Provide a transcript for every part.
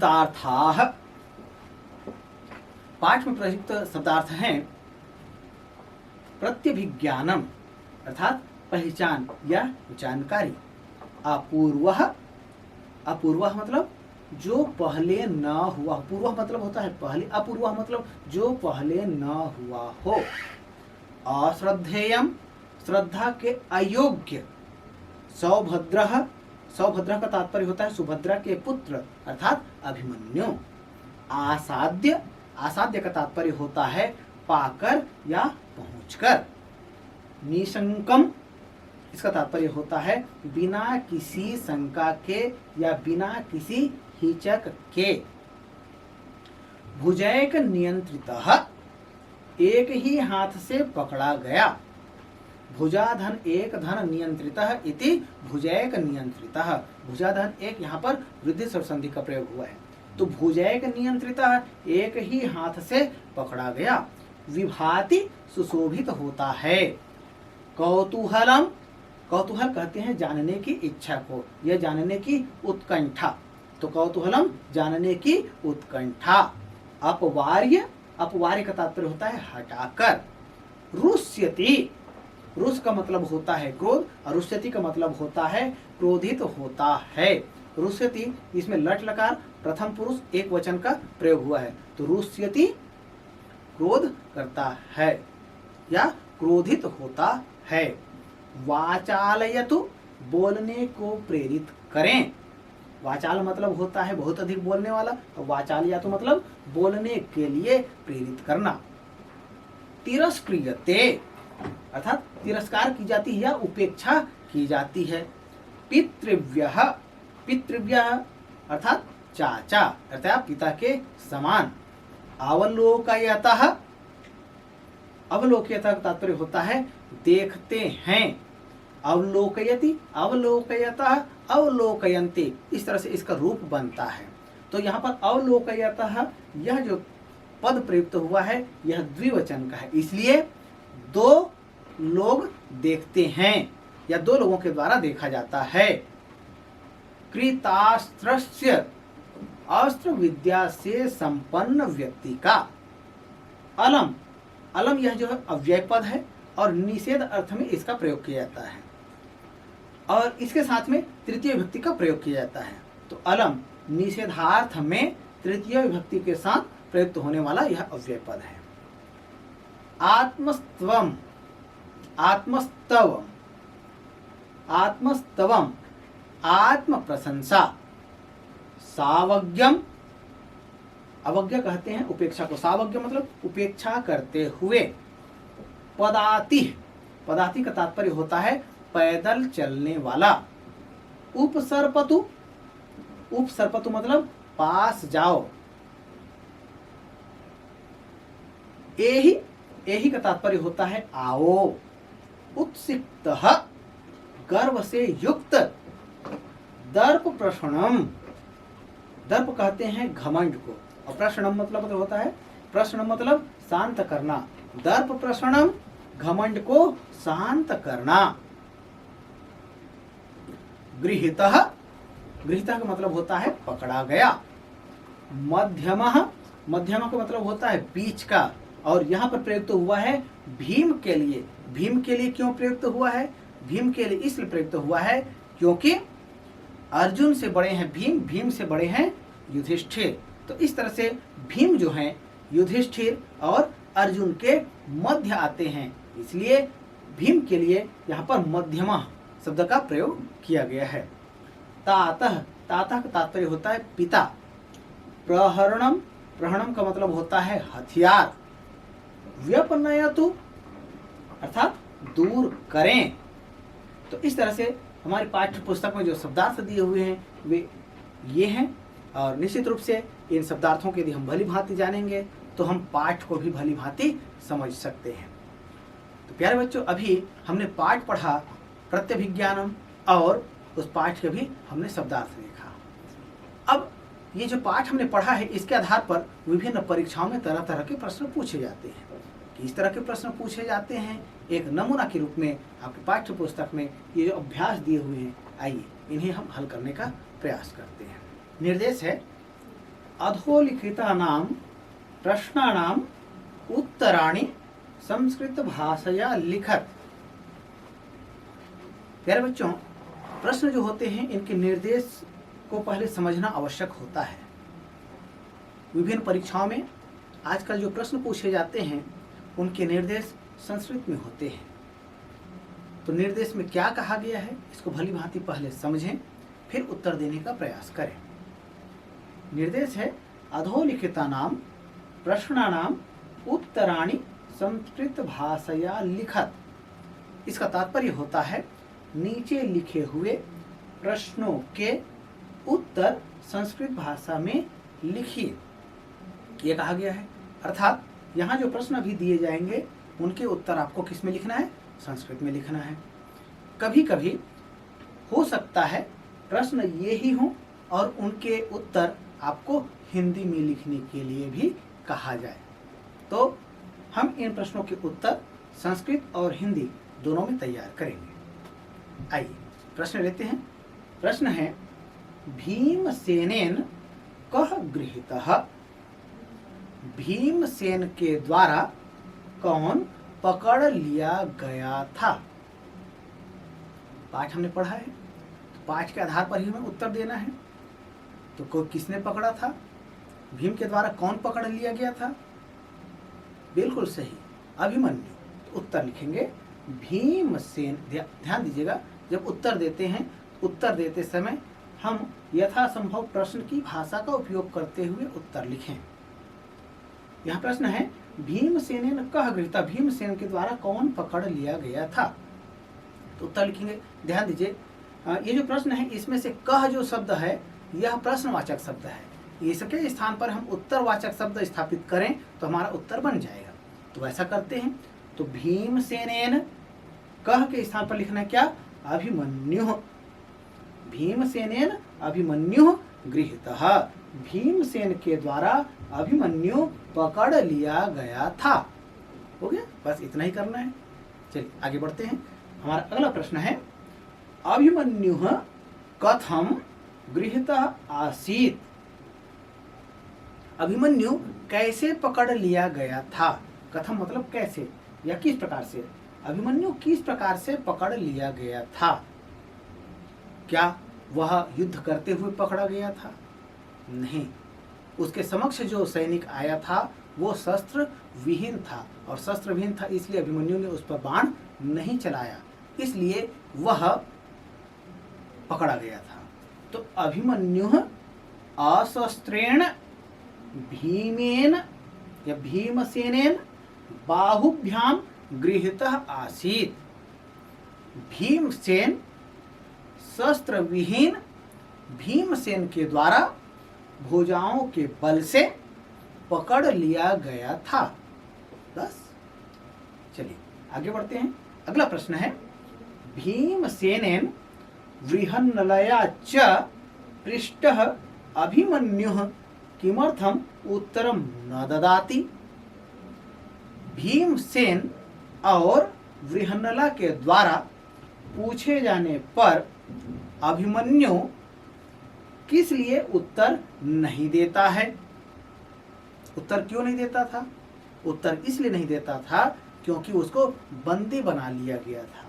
शब्दार्थाः, पाठ में प्रयुक्त शब्दार्थ हैं प्रत्यभिज्ञानम अर्थात पहचान या जानकारी, अपूर्वः, अपूर्वः मतलब जो पहले न हुआ, पूर्व मतलब होता है पहले, अपूर्व मतलब जो पहले न हुआ हो, अश्रद्धेयम श्रद्धा के अयोग्य, सौभद्रः, सौभद्र का तात्पर्य होता है सुभद्रा के पुत्र अर्थात अभिमन्यु, आसाद्य, आसाद्य का तात्पर्य होता है पाकर या पहुंचकर, निशंकम इसका तात्पर्य होता है बिना किसी शंका के या बिना किसी हिचक के, भुजैक नियंत्रितः एक ही हाथ से पकड़ा गया, भुजाधन एक धन नियंत्रितः इति भुजैक नियंत्रितः, भुजाधन एक यहाँ पर वृद्धि स्वर संधि का प्रयोग हुआ है, तो भुजैक नियंत्रितः एक ही हाथ से पकड़ा गया, विभाति सुशोभित होता है, कौतूहलम, कौतूहल कहते हैं जानने की इच्छा को या जानने की उत्कंठा, तो कौतूहलम जानने की उत्कंठा, अपवार्य, अपवार्य का तात्पर्य होता है हटाकर, रुष्यति, रुष का मतलब होता है क्रोध और रुष्यति का मतलब होता है क्रोधित होता है, रुष्यति इसमें लट लकार प्रथम पुरुष एक वचन का प्रयोग हुआ है, तो रुष्यति क्रोध करता है या क्रोधित होता है, वाचालयतु बोलने को प्रेरित करें, वाचाल मतलब होता है बहुत अधिक बोलने वाला, और वाचालयतु मतलब बोलने के लिए प्रेरित करना, तिरस्क्रियते अर्थात तिरस्कार की जाती है या उपेक्षा की जाती है, पितृव्यः, पितृव्यः अर्थात चाचा अर्थात पिता के समान, अवलोकयतः, अवलोकयतः का तात्पर्य होता है देखते हैं, अवलोकयति, अवलोकयतः, अवलोकयन्ते, इस तरह से इसका रूप बनता है, तो यहाँ पर अवलोकयतः यह जो पद प्रयुक्त हुआ है यह द्विवचन का है, इसलिए दो लोग देखते हैं या दो लोगों के द्वारा देखा जाता है, कृतास्त्रस्य अस्त्र विद्या से संपन्न व्यक्ति का, अलम, अलम यह जो है अव्यय पद है और निषेध अर्थ में इसका प्रयोग किया जाता है और इसके साथ में तृतीय विभक्ति का प्रयोग किया जाता है, तो अलम निषेधार्थ में तृतीय विभक्ति के साथ प्रयुक्त होने वाला यह अव्यय पद है, आत्मस्त्वम, आत्मस्तवम, आत्मस्तवम आत्म प्रशंसा, सावज्ञम, अवज्ञा कहते हैं उपेक्षा को, सावज्ञ मतलब उपेक्षा करते हुए, पदाति, पदाति का तात्पर्य होता है पैदल चलने वाला, उपसर्पतु, उपसर्पतु मतलब पास जाओ, एहि, एहि का तात्पर्य होता है आओ, उत्सिक्तः गर्व से युक्त, दर्प प्रशणम, दर्प कहते हैं घमंड को और प्रशणम मतलब होता है, प्रश्न मतलब शांत करना, दर्प प्रशणम घमंड को शांत करना, गृहीतः, गृहीतः का मतलब होता है पकड़ा गया, मध्यमः, मध्यमः का मतलब होता है बीच का और यहाँ पर प्रयुक्त हुआ है भीम के लिए, भीम के लिए क्यों प्रयुक्त हुआ है, भीम के लिए इसलिए प्रयुक्त हुआ है क्योंकि अर्जुन से बड़े हैं भीम, भीम से बड़े हैं युधिष्ठिर, तो इस तरह से भीम जो हैं युधिष्ठिर और अर्जुन के मध्य आते हैं, इसलिए भीम के लिए यहाँ पर मध्यमा शब्द का प्रयोग किया गया है, तातः, तातः का तात्पर्य होता है पिता, प्रहरणम, प्रहरणम का मतलब होता है हथियार, व्यपनयतु अर्थात दूर करें, तो इस तरह से हमारे पाठ्य पुस्तक में जो शब्दार्थ दिए हुए हैं वे ये हैं और निश्चित रूप से इन शब्दार्थों के यदि हम भली भांति जानेंगे तो हम पाठ को भी भली भांति समझ सकते हैं। तो प्यारे बच्चों, अभी हमने पाठ पढ़ा प्रत्यभिज्ञानम और उस पाठ के भी हमने शब्दार्थ देखा। अब ये जो पाठ हमने पढ़ा है इसके आधार पर विभिन्न परीक्षाओं में तरह तरह के प्रश्न पूछे जाते हैं। किस तरह के प्रश्न पूछे जाते हैं, एक नमूना के रूप में आपके पाठ्य पुस्तक में ये जो अभ्यास दिए हुए हैं, आइए इन्हें हम हल करने का प्रयास करते हैं। निर्देश है अधोलिखितानां प्रश्नानां उत्तराणि संस्कृत भाषया लिखत। प्यारे बच्चों, प्रश्न जो होते हैं इनके निर्देश को पहले समझना आवश्यक होता है। विभिन्न परीक्षाओं में आजकल जो प्रश्न पूछे जाते हैं उनके निर्देश संस्कृत में होते हैं। तो निर्देश में क्या कहा गया है इसको भली भांति पहले समझें, फिर उत्तर देने का प्रयास करें। निर्देश है अधोलिखितानां प्रश्नानां उत्तराणि संस्कृत भाषया लिखत। इसका तात्पर्य होता है नीचे लिखे हुए प्रश्नों के उत्तर संस्कृत भाषा में लिखिए, ये कहा गया है। अर्थात यहाँ जो प्रश्न अभी दिए जाएंगे उनके उत्तर आपको किस में लिखना है? संस्कृत में लिखना है। कभी कभी हो सकता है प्रश्न ये ही हो और उनके उत्तर आपको हिंदी में लिखने के लिए भी कहा जाए, तो हम इन प्रश्नों के उत्तर संस्कृत और हिंदी दोनों में तैयार करेंगे। आइए प्रश्न लेते हैं। प्रश्न है भीमसेनेन कः गृहीतः। भीमसेन के द्वारा कौन पकड़ लिया गया था? पाठ हमने पढ़ा है, तो पाठ के आधार पर ही हमें उत्तर देना है। तो को किसने पकड़ा था? भीम के द्वारा कौन पकड़ लिया गया था? बिल्कुल सही, अभिमन्यु। तो उत्तर लिखेंगे भीमसेन। ध्यान दीजिएगा, जब उत्तर देते हैं, उत्तर देते समय हम यथासंभव प्रश्न की भाषा का उपयोग करते हुए उत्तर लिखें। यह प्रश्न है भीमसेन कः गृहीतः। भीमसेन के द्वारा कौन पकड़ लिया गया था? तो उत्तर लिखेंगे। ध्यान दीजिए, ये जो प्रश्न है इसमें से कह जो शब्द है यह प्रश्नवाचक शब्द है। इसके स्थान पर हम उत्तरवाचक शब्द स्थापित करें तो हमारा उत्तर बन जाएगा। तो ऐसा करते हैं। तो भीमसेनेन कह के स्थान पर लिखना है क्या? अभिमन्यु। भीमसेनेन अभिमन्यु गृहीतः। भीमसेन के द्वारा अभिमन्यु पकड़ लिया गया था। हो गया, बस इतना ही करना है। चलिए आगे बढ़ते हैं। हमारा अगला प्रश्न है अभिमन्यु कथम गृहीतः आसीत्। अभिमन्यु कैसे पकड़ लिया गया था? कथम मतलब कैसे या किस प्रकार से। अभिमन्यु किस प्रकार से पकड़ लिया गया था? क्या वह युद्ध करते हुए पकड़ा गया था? नहीं, उसके समक्ष जो सैनिक आया था वो शस्त्र विहीन था, और शस्त्र विहीन था इसलिए अभिमन्यु ने उस पर बाण नहीं चलाया, इसलिए वह पकड़ा गया था। तो अभिमन्यु अशस्त्रेण भीमेन या भीमसेनेन बाहुभ्याम गृहीतः आसीत्। भीमसेन शस्त्र विहीन भीमसेन के द्वारा भुजाओं के बल से पकड़ लिया गया था। बस चलिए आगे बढ़ते हैं। अगला प्रश्न है भीमसेनेन वृहन्नलया च पृष्टः अभिमन्युः किमर्थम उत्तरम न ददाति। भीमसेन और वृहन्नला के द्वारा पूछे जाने पर अभिमन्यु किस लिए उत्तर नहीं देता है? उत्तर क्यों नहीं देता था? उत्तर इसलिए नहीं देता था क्योंकि उसको बंदी बना लिया गया था।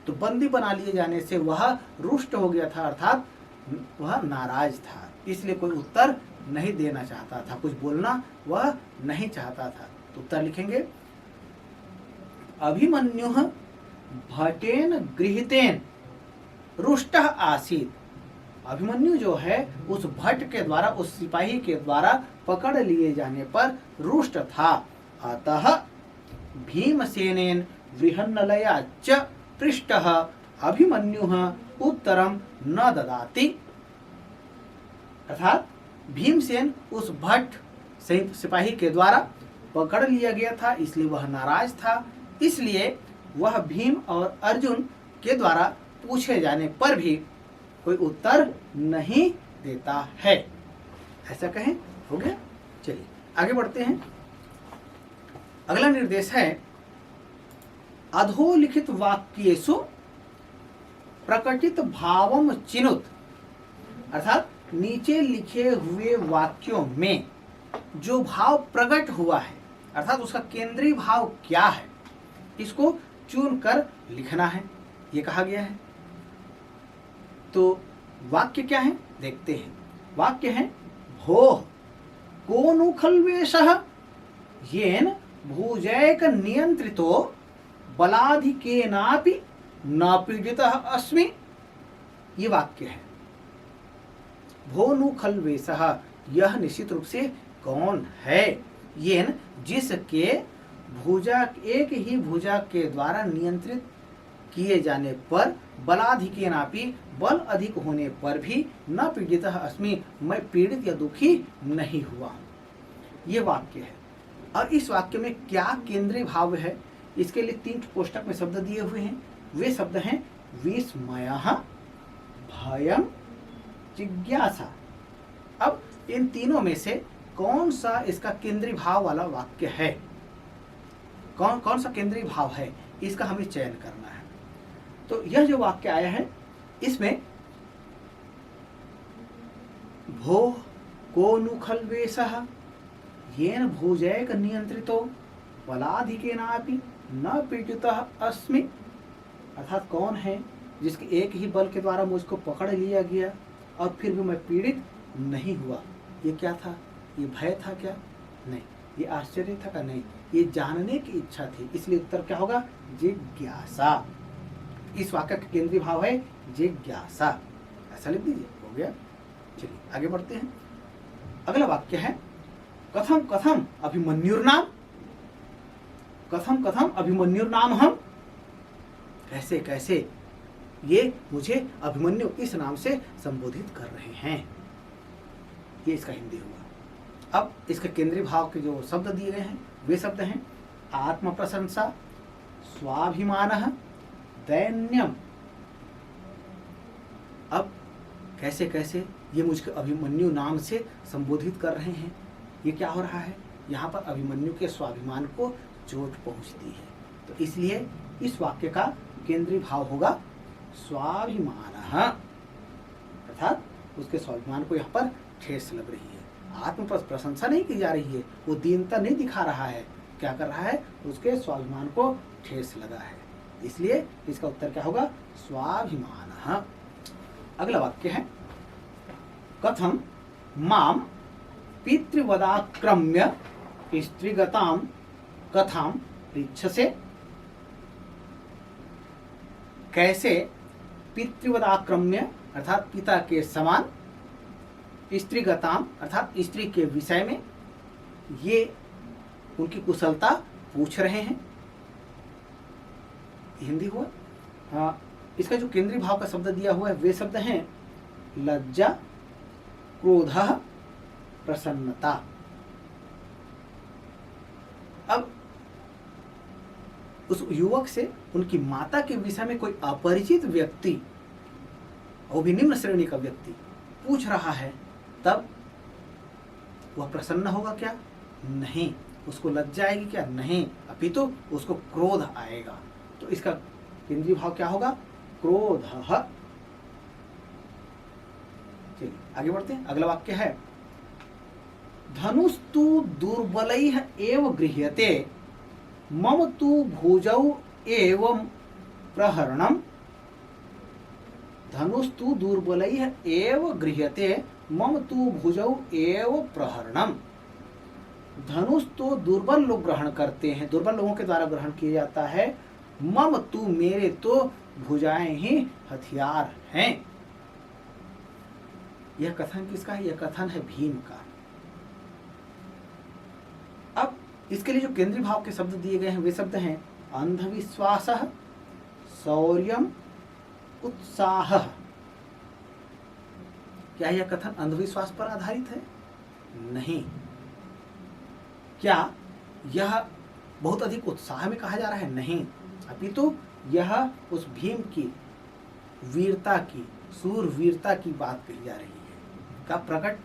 तो बंदी बना लिए जाने से वह रुष्ट हो गया था, अर्थात वह नाराज था, इसलिए कोई उत्तर नहीं देना चाहता था, कुछ बोलना वह नहीं चाहता था। तो उत्तर लिखेंगे अभिमन्यु भटेन गृहीतेन रुष्टः आसीत्। अभिमन्यु जो है उस भट के द्वारा, उस सिपाही के द्वारा पकड़ लिए जाने पर रुष्ट था, अतः भीमसेनेन वृहन्नलया च पृष्टः अभिमन्युः उत्तरम न ददाति। अर्थात भीमसेन उस भट सिपाही के द्वारा पकड़ लिया गया था, इसलिए वह नाराज था, इसलिए वह भीम और अर्जुन के द्वारा पूछे जाने पर भी कोई उत्तर नहीं देता है। ऐसा कहें, हो गया। चलिए आगे बढ़ते हैं। अगला निर्देश है अधोलिखित वाक्येषु प्रकटित भावम चिनुत। अर्थात नीचे लिखे हुए वाक्यों में जो भाव प्रकट हुआ है अर्थात उसका केंद्रीय भाव क्या है, इसको चुन कर लिखना है, ये कहा गया है। तो वाक्य क्या है देखते हैं। वाक्य है भोः को नु खल्वेषः येन भुजैक नियंत्रितो बलाधिकेनापि न पीड़ितः अस्मि। ये वाक्य है। भो नु खल्वेषः, यह निश्चित रूप से कौन है, येन जिसके भुजा एक ही भुजा के द्वारा नियंत्रित किए जाने पर बलाधिकेनापि बल अधिक होने पर भी न पीड़ितः अस्मि, मैं पीड़ित या दुखी नहीं हुआ हूं। ये वाक्य है। और इस वाक्य में क्या केंद्रीय भाव है, इसके लिए 3 कोष्टक में शब्द दिए हुए हैं। वे शब्द हैं विस्मयः, भयं, जिज्ञासा। अब इन तीनों में से कौन सा इसका केंद्रीय भाव वाला वाक्य है, कौन सा केंद्रीय भाव है, इसका हमें चयन करना है। तो यह जो वाक्य आया है इसमें भोः को नु खल्वेषः येन भुजैक नियंत्रितो बलाधिकेनापि न पीड़ितः अस्मि, अर्थात कौन है जिसके एक ही बल के द्वारा मुझको पकड़ लिया गया और फिर भी मैं पीड़ित नहीं हुआ। ये क्या था, ये भय था क्या, नहीं। ये आश्चर्य था क्या, नहीं। ये जानने की इच्छा थी, इसलिए उत्तर क्या होगा, जिज्ञासा। इस वाक्य का केंद्रीय भाव है जिज्ञासा, ऐसा लिख दीजिए, हो गया। चलिए आगे बढ़ते हैं। अगला वाक्य है कथम कथम अभिमन्युर्नाम, कथम कथम अभिमन्युर्नाम हम, कैसे कैसे ये मुझे अभिमन्यु इस नाम से संबोधित कर रहे हैं। ये इसका हिंदी हुआ। अब इसके केंद्रीय भाव के जो शब्द दिए गए हैं वे शब्द हैं आत्म प्रशंसा, स्वाभिमानः, दैन्यम। अब कैसे कैसे ये मुझको अभिमन्यु नाम से संबोधित कर रहे हैं, ये क्या हो रहा है, यहाँ पर अभिमन्यु के स्वाभिमान को चोट पहुंचती है। तो इसलिए इस वाक्य का केंद्रीय भाव होगा स्वाभिमानः, अर्थात उसके स्वाभिमान को यहाँ पर ठेस लग रही है। आत्म प्रशंसा नहीं की जा रही है, वो दीनता नहीं दिखा रहा है, क्या कर रहा है, उसके स्वाभिमान को ठेस लगा है। इसलिए इसका उत्तर क्या होगा, स्वाभिमानः। अगला वाक्य है कथम माम पितृवदाक्रम्य स्त्रीगतां कथां पृच्छसे, कैसे पितृवदाक्रम्य अर्थात पिता के समान, स्त्रीगताम अर्थात स्त्री के विषय में ये उनकी कुशलता पूछ रहे हैं। हिंदी हुआ। इसका जो केंद्रीय भाव का शब्द दिया हुआ है वे शब्द हैं लज्जा, क्रोधः, प्रसन्नता। अब उस युवक से उनकी माता के विषय में कोई अपरिचित व्यक्ति, वो भी निम्न श्रेणी का व्यक्ति पूछ रहा है, तब वह प्रसन्न होगा क्या, नहीं। उसको लज्जा आएगी क्या, नहीं, अपितु उसको क्रोध आएगा। तो इसका केंद्रीय भाव क्या होगा, क्रोधः। चलिए आगे बढ़ते हैं। अगला वाक्य है धनुस्तु दुर्बलैः एव गृह्यते मम तु भुजौ एवं प्रहरणम्। धनुस्तु दुर्बलैः एव गृह्यते मम तु भुजौ एव प्रहरणम्। धनुष तो दुर्बल लोग ग्रहण करते हैं, दुर्बल लोगों के द्वारा ग्रहण किया जाता है। मम तु मेरे तो भुजाएं ही हथियार हैं। यह कथन किसका है, यह कथन है भीम का। अब इसके लिए जो केंद्रीय भाव के शब्द दिए गए हैं वे शब्द हैं अंधविश्वासः, शौर्यम, उत्साहः। क्या यह कथन अंधविश्वास पर आधारित है, नहीं। क्या यह बहुत अधिक उत्साह में कहा जा रहा है, नहीं, अपितु यह उस भीम की वीरता की, सूरवीरता की बात कही जा रही है, का प्रकट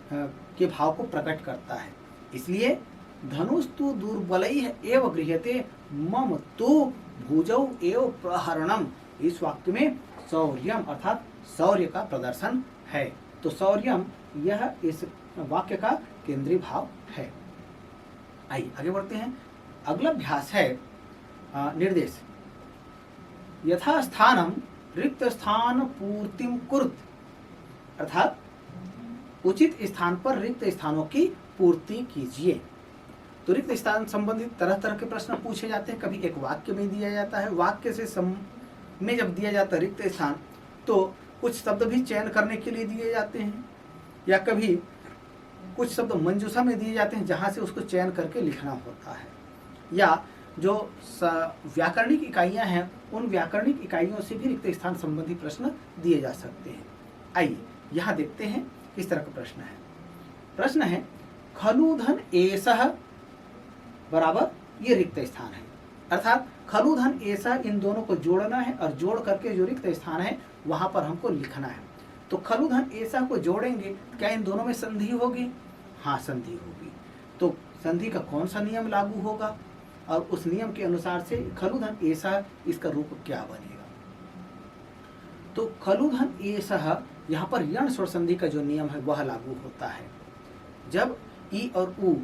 के भाव को प्रकट करता है। इसलिए धनुस्तु दुर्बलैः एव गृह्यते मम तु भुजौ एव प्रहरणम्। इस वाक्य में शौर्यम अर्थात शौर्य का प्रदर्शन है। तो शौर्यम यह इस वाक्य का केंद्रीय भाव है। आइए आगे बढ़ते हैं। अगला अभ्यास है निर्देश। यथा स्थानम रिक्त स्थान पूर्तिम कुरुत, अर्थात उचित स्थान पर रिक्त स्थानों की पूर्ति कीजिए। तो रिक्त स्थान संबंधित तरह तरह के प्रश्न पूछे जाते हैं। कभी एक वाक्य में दिया जाता है, वाक्य से में जब दिया जाता है रिक्त स्थान तो कुछ शब्द भी चयन करने के लिए दिए जाते हैं, या कभी कुछ शब्द मंजूषा में दिए जाते हैं जहाँ से उसको चयन करके लिखना होता है, या जो व्याकरणिक इकाइयाँ हैं उन व्याकरणिक इकाइयों से भी रिक्त स्थान संबंधी प्रश्न दिए जा सकते हैं। आइए यहाँ देखते हैं किस तरह का प्रश्न है। प्रश्न है खलु धन एसह बराबर ये रिक्त स्थान है, अर्थात खलु धन एसह इन दोनों को जोड़ना है और जोड़ करके जो रिक्त स्थान है वहां पर हमको लिखना है। तो खलु धन एसह को जोड़ेंगे, क्या इन दोनों में संधि होगी? हाँ, संधि होगी। तो संधि का कौन सा नियम लागू होगा और उस नियम के अनुसार से खलु धन एसह इसका रूप क्या बनेगा? तो खलु धन एसह यहाँ पर यण स्वर संधि का जो नियम है वह लागू होता है। जब ई और उ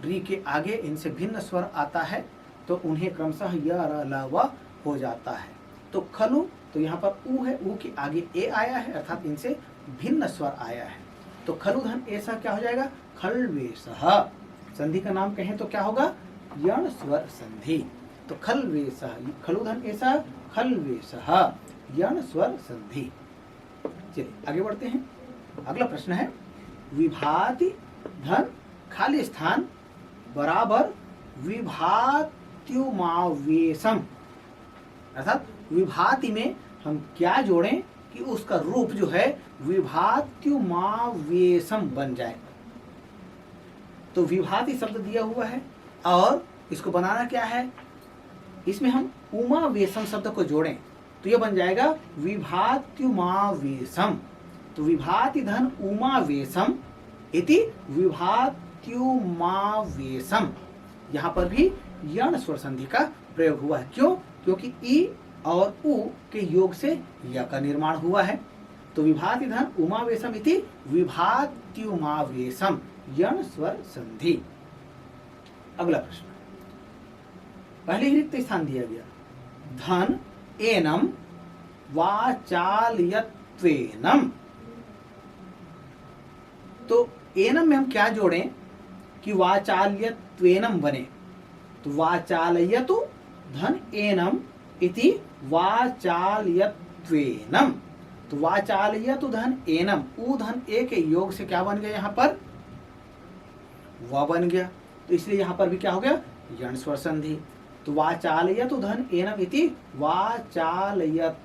री के आगे इनसे भिन्न स्वर आता है तो उन्हें क्रमशः य र ल व हो जाता है। तो खलु, तो यहाँ पर उ है, उ के आगे ए आया है, अर्थात इनसे भिन्न स्वर आया है। तो खलु धन एसह क्या हो जाएगा? खलवेशः। संधि का नाम कहें तो क्या होगा? यण स्वर संधि। तो खलवेशः, खलु धन एसह खलवेशः, यण स्वर संधि। चलिए आगे बढ़ते हैं। अगला प्रश्न है विभाति धन खाली स्थान बराबर विभात्युमावेशम, अर्थात विभाति में हम क्या जोड़ें कि उसका रूप जो है विभात्युमावेशम बन जाए। तो विभाति शब्द दिया हुआ है और इसको बनाना क्या है? इसमें हम उमावेशम शब्द को जोड़ें तो यह बन जाएगा विभात्युमावेशम। तो विभाति धन उमावेशम इति विभात्युमावेशम। यहाँ पर भी यण स्वर संधि का प्रयोग हुआ है। क्यों? क्योंकि ई और उ के योग से य का निर्माण हुआ है। तो विभाति धन उमावेशम इति विभात्युमावेशम, यण स्वर संधि। अगला प्रश्न, पहले ही रिक्त स्थान दिया गया, धन एनम वाचालयत्वेनम। तो एनम में हम क्या जोड़ें कि वाचाल्यत्वेनम बने? तो वाचालयतु धन एनम इति वाचाल्यत्वेनम। तो वाचालयतु धन एनम, उ धन ए के योग से क्या बन गया? यहाँ पर व बन गया। तो इसलिए यहाँ पर भी क्या हो गया? यण स्वर संधि। तो वाचालयतु धन एनम इति वाचालयत्वेनम,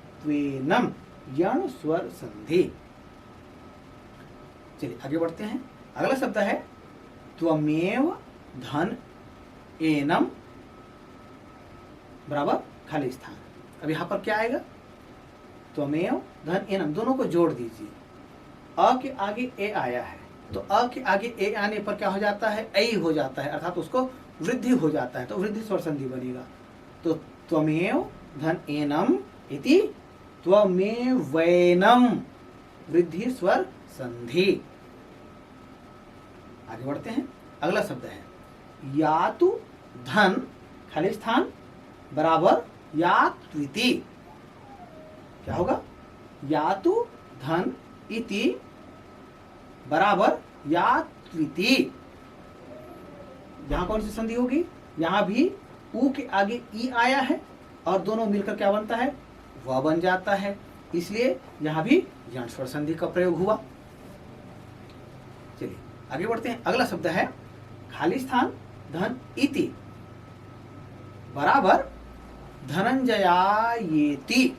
यण स्वर संधि। चलिए आगे बढ़ते हैं। अगला शब्द है त्वमेव धन एनम बराबर खाली स्थान। अब यहाँ पर क्या आएगा? त्वमेव धन एनम, दोनों को जोड़ दीजिए। अ के आगे ए आया है तो अ के आगे ए आने पर क्या हो जाता है? ऐ हो जाता है, अर्थात उसको वृद्धि हो जाता है, तो वृद्धि स्वर संधि बनेगा। तो त्वमेव धन एनम इति त्वमेवैनम, वृद्धि स्वर संधि। आगे बढ़ते हैं। अगला शब्द है यातु धन खाली स्थान बराबर यात्विति। क्या होगा? यातु धन इति बराबर यात्विति। यहां कौन सी संधि होगी? यहां भी उ के आगे ई आया है और दोनों मिलकर क्या बनता है? व बन जाता है, इसलिए यहां भी यण स्वर संधि का प्रयोग हुआ। चलिए आगे बढ़ते हैं। अगला शब्द है खाली स्थान धन इति बराबर धनंजयायेति।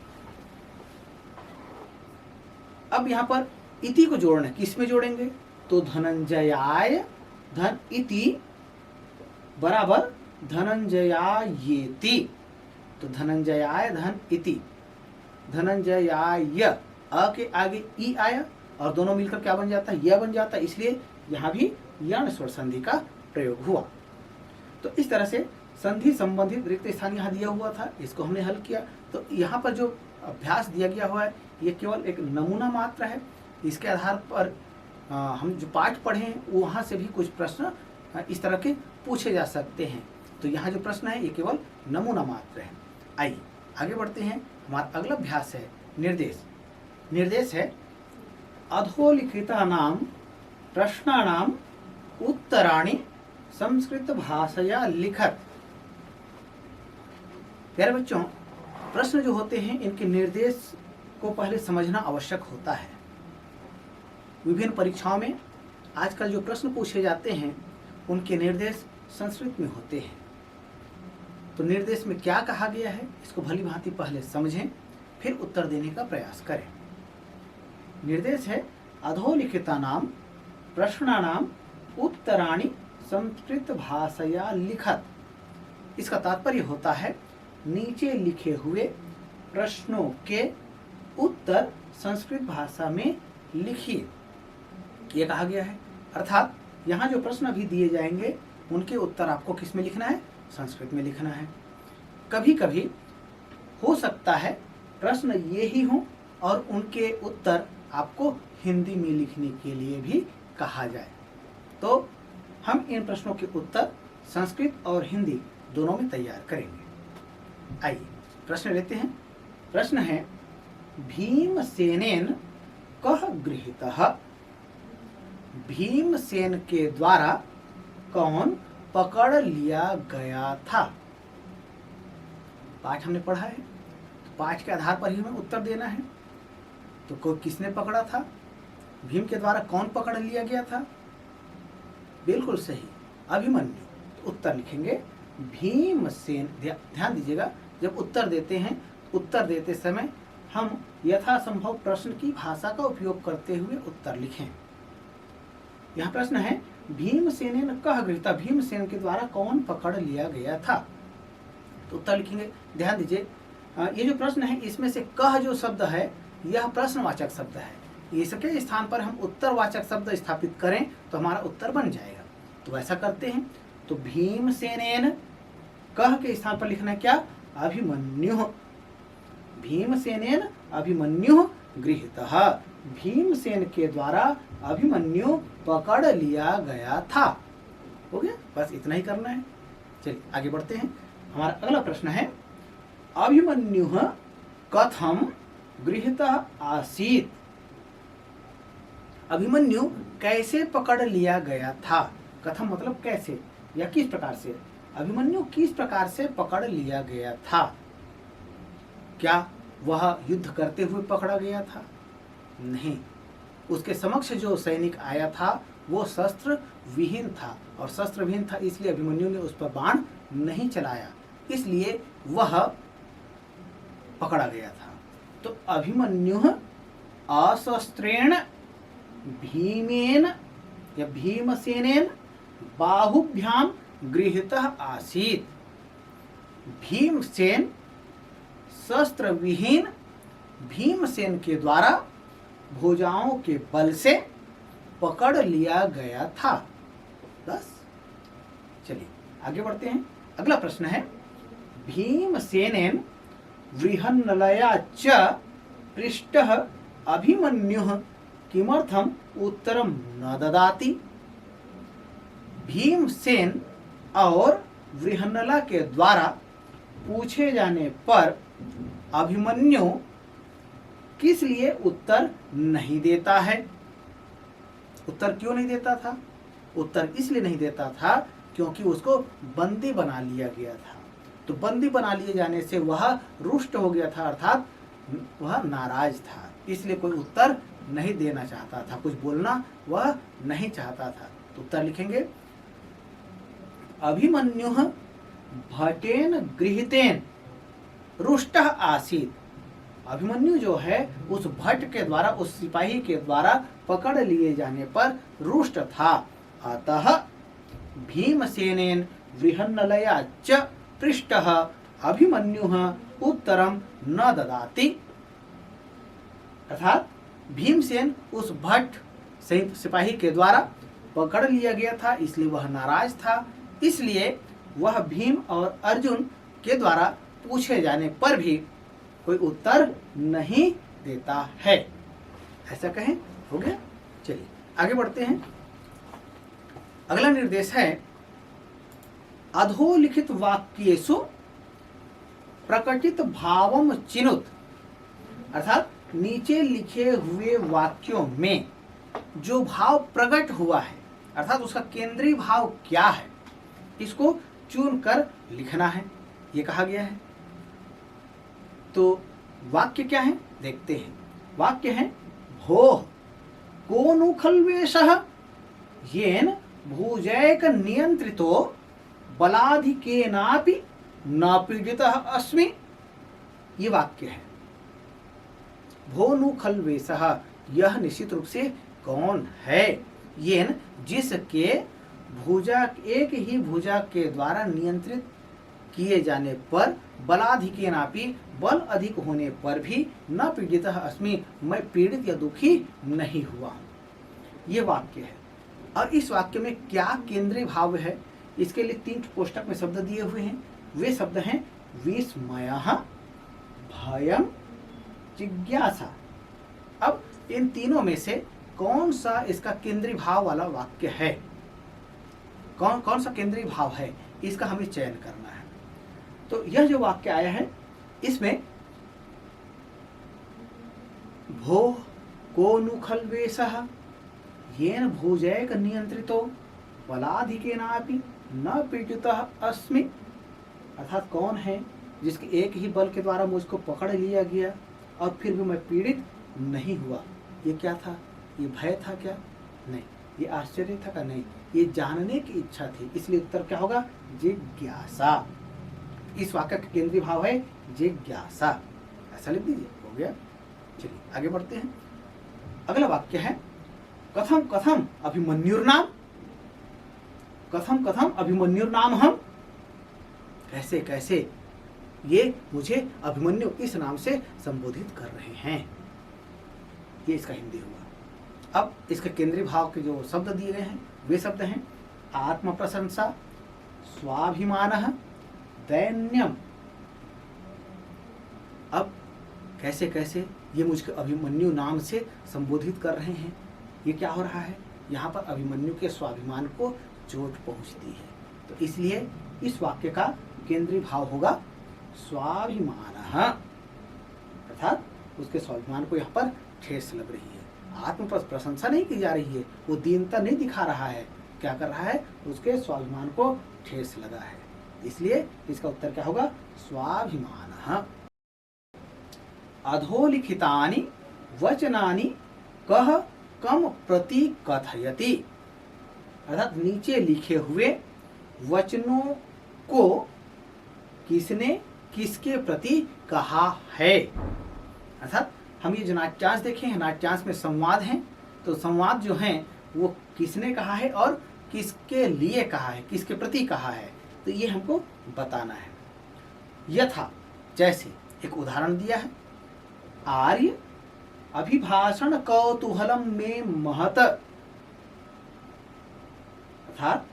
अब यहां पर इति को जोड़ना, किस में जोड़ेंगे? तो धनंजयाय धन इति बराबर धनंजयायेति। तो धनंजयाय धन इति, धनंजयाय, अ के आगे ई आया और दोनों मिलकर क्या बन जाता है? यह बन जाता है, इसलिए यहां भी यण स्वर संधि का प्रयोग हुआ। तो इस तरह से संधि संबंधित रिक्त स्थान यहाँ दिया हुआ था, इसको हमने हल किया। तो यहाँ पर जो अभ्यास दिया गया हुआ है ये केवल एक नमूना मात्र है। इसके आधार पर हम जो पाठ पढ़े हैं वहाँ से भी कुछ प्रश्न इस तरह के पूछे जा सकते हैं। तो यहाँ जो प्रश्न है ये केवल नमूना मात्र है। आइए आगे बढ़ते हैं। हमारा अगला अभ्यास है निर्देश। निर्देश है अधोलिखितानां प्रश्नानां उत्तराणि संस्कृत भाषया लिखत। प्यारे बच्चों, प्रश्न जो होते हैं इनके निर्देश को पहले समझना आवश्यक होता है। विभिन्न परीक्षाओं में आजकल जो प्रश्न पूछे जाते हैं उनके निर्देश संस्कृत में होते हैं। तो निर्देश में क्या कहा गया है इसको भली भांति पहले समझें, फिर उत्तर देने का प्रयास करें। निर्देश है अधोलिखितानां प्रश्नानां उत्तराणि संस्कृत भाषया लिखत। इसका तात्पर्य होता है नीचे लिखे हुए प्रश्नों के उत्तर संस्कृत भाषा में लिखिए, ये कहा गया है। अर्थात यहाँ जो प्रश्न अभी दिए जाएंगे उनके उत्तर आपको किस में लिखना है? संस्कृत में लिखना है। कभी कभी हो सकता है प्रश्न ये ही हो और उनके उत्तर आपको हिंदी में लिखने के लिए भी कहा जाए, तो हम इन प्रश्नों के उत्तर संस्कृत और हिंदी दोनों में तैयार करेंगे। आइए प्रश्न लेते हैं। प्रश्न है भीमसेनेन कः गृहीतः। भीमसेन के द्वारा कौन पकड़ लिया गया था? पाठ हमने पढ़ा है, तो पाठ के आधार पर ही हमें उत्तर देना है। तो कोई किसने पकड़ा था? भीम के द्वारा कौन पकड़ लिया गया था? बिल्कुल सही, अभिमन्यु। तो उत्तर लिखेंगे भीमसेन। ध्यान दीजिएगा, जब उत्तर देते हैं, उत्तर देते समय हम यथासंभव प्रश्न की भाषा का उपयोग करते हुए उत्तर लिखें। यह प्रश्न है भीमसेन कः गृहीतः। भीमसेन के द्वारा कौन पकड़ लिया गया था? तो उत्तर लिखेंगे। ध्यान दीजिए, ये जो प्रश्न है इसमें से कह जो शब्द है यह प्रश्नवाचक शब्द है। इसके स्थान पर हम उत्तरवाचक शब्द स्थापित करें तो हमारा उत्तर बन जाएगा। तो वैसा करते हैं। तो भीमसेनेन कह के स्थान पर लिखना है क्या? अभिमन्यु। भीमसेनेन अभिमन्यु गृहीतः। भीमसेन के द्वारा अभिमन्यु पकड़ लिया गया था। हो गया, बस इतना ही करना है। चलिए आगे बढ़ते हैं। हमारा अगला प्रश्न है अभिमन्यु कथम गृहीतः आसीत्। अभिमन्यु कैसे पकड़ लिया गया था? कथम मतलब कैसे या किस प्रकार से। अभिमन्यु किस प्रकार से पकड़ लिया गया था? क्या वह युद्ध करते हुए पकड़ा गया था? नहीं, उसके समक्ष जो सैनिक आया था वो शस्त्र विहीन था, और शस्त्र विहीन था इसलिए अभिमन्यु ने उस पर बाण नहीं चलाया, इसलिए वह पकड़ा गया था। तो अभिमन्यु अशस्त्रेण भीमेन या भीमसेनेन बाहुभ्याम गृहीतः आसीत्। भीमसेन शस्त्र विहीन भीमसेन के द्वारा भुजाओं के बल से पकड़ लिया गया था। बस चलिए आगे बढ़ते हैं। अगला प्रश्न है भीमसेनेन वृहन्नलया च पृष्टः अभिमन्युः किमर्थम उत्तरम न ददाति। भीमसेन और वृहन्नला के द्वारा पूछे जाने पर अभिमन्यु किस लिए उत्तर नहीं देता है? उत्तर क्यों नहीं देता था? उत्तर इसलिए नहीं देता था क्योंकि उसको बंदी बना लिया गया था। तो बंदी बना लिए जाने से वह रुष्ट हो गया था, अर्थात वह नाराज था, इसलिए कोई उत्तर नहीं देना चाहता था, कुछ बोलना वह नहीं चाहता था। तो उत्तर लिखेंगे अभिमन्यु भटेन गृहीतेन रुष्टः आसीत्। अभिमन्यु जो है उस भट्ट के द्वारा, उस सिपाही के द्वारा पकड़ लिए जाने पर रुष्ट था, अतः भीमसेनेन वृहन्नलया च पृष्टः अभिमन्युः उत्तरम न ददाति। अर्थात भीमसेन उस भट्ट सिपाही के द्वारा पकड़ लिया गया था, इसलिए वह नाराज था, इसलिए वह भीम और अर्जुन के द्वारा पूछे जाने पर भी कोई उत्तर नहीं देता है। ऐसा कहें, हो गया। चलिए आगे बढ़ते हैं। अगला निर्देश है अधोलिखित वाक्येषु प्रकटित भावम चिनुत, अर्थात नीचे लिखे हुए वाक्यों में जो भाव प्रकट हुआ है, अर्थात उसका केंद्रीय भाव क्या है, इसको चुनकर लिखना है, ये कहा गया है। तो वाक्य क्या है देखते हैं। वाक्य है भोः को नु खल्वेषः येन भुजैक नियंत्रितो बलाधिकेनापि न पीड़ितः अस्मि। ये वाक्य है। भो नु खल्वेषः, यह निश्चित रूप से कौन है, येन जिसके भुजा, एक ही भुजा के द्वारा नियंत्रित किए जाने पर, बलाधिकेनापि, बल अधिक होने पर भी, न पीड़ितः अस्मि, मैं पीड़ित या दुखी नहीं हुआ हूं। ये वाक्य है। और इस वाक्य में क्या केंद्रीय भाव है, इसके लिए 3 कोष्टक में शब्द दिए हुए हैं। वे शब्द हैं विस्मयः, भयं, जिज्ञासा। अब इन तीनों में से कौन सा इसका केंद्रीय भाव वाला वाक्य है, कौन सा केंद्रीय भाव है, इसका हमें चयन करना है। तो यह जो वाक्य आया है इसमें भोः को नु खल्वेषः येन भुजैक नियंत्रितो बलाधिकेनापि न पीड़ितः अस्मि, अर्थात कौन है जिसके एक ही बल के द्वारा मुझको पकड़ लिया गया और फिर भी मैं पीड़ित नहीं हुआ। ये क्या था? ये भय था क्या? नहीं। ये आश्चर्य था क्या? नहीं। ये जानने की इच्छा थी, इसलिए उत्तर क्या होगा? जिज्ञासा। इस वाक्य का केंद्रीय भाव है जिज्ञासा। ऐसा लिख दीजिए, हो गया। चलिए आगे बढ़ते हैं। अगला वाक्य है कथम कथम अभिमन्युर्नाम, कथम कथम अभिमन्युर्नाम हम, कैसे कैसे ये मुझे अभिमन्यु इस नाम से संबोधित कर रहे हैं। ये इसका हिंदी हुआ। अब इसके केंद्रीय भाव के जो शब्द दिए गए हैं वे शब्द हैं आत्म प्रशंसा, स्वाभिमानः, दैन्यम। अब कैसे कैसे ये मुझको अभिमन्यु नाम से संबोधित कर रहे हैं, ये क्या हो रहा है? यहाँ पर अभिमन्यु के स्वाभिमान को चोट पहुंचती है, तो इसलिए इस वाक्य का केंद्रीय भाव होगा स्वाभिमानः, अर्थात उसके स्वाभिमान को यहाँ पर ठेस लग रही है। आत्म प्रशंसा नहीं की जा रही है, वो दीनता नहीं दिखा रहा है, क्या कर रहा है? उसके स्वाभिमान को ठेस लगा है, इसलिए इसका उत्तर क्या होगा? स्वाभिमानः। अधोलिखितानि वचनानि कः कम प्रति कथयति, अर्थात नीचे लिखे हुए वचनों को किसने किसके प्रति कहा है। अर्थात हम ये जो नाट्यांश देखे हैं, नाट्यांश में संवाद हैं, तो संवाद जो हैं वो किसने कहा है और किसके लिए कहा है, किसके प्रति कहा है, तो ये हमको बताना है। यथा, जैसे एक उदाहरण दिया है, आर्य अभिभाषण कौतूहलम में महत, अर्थात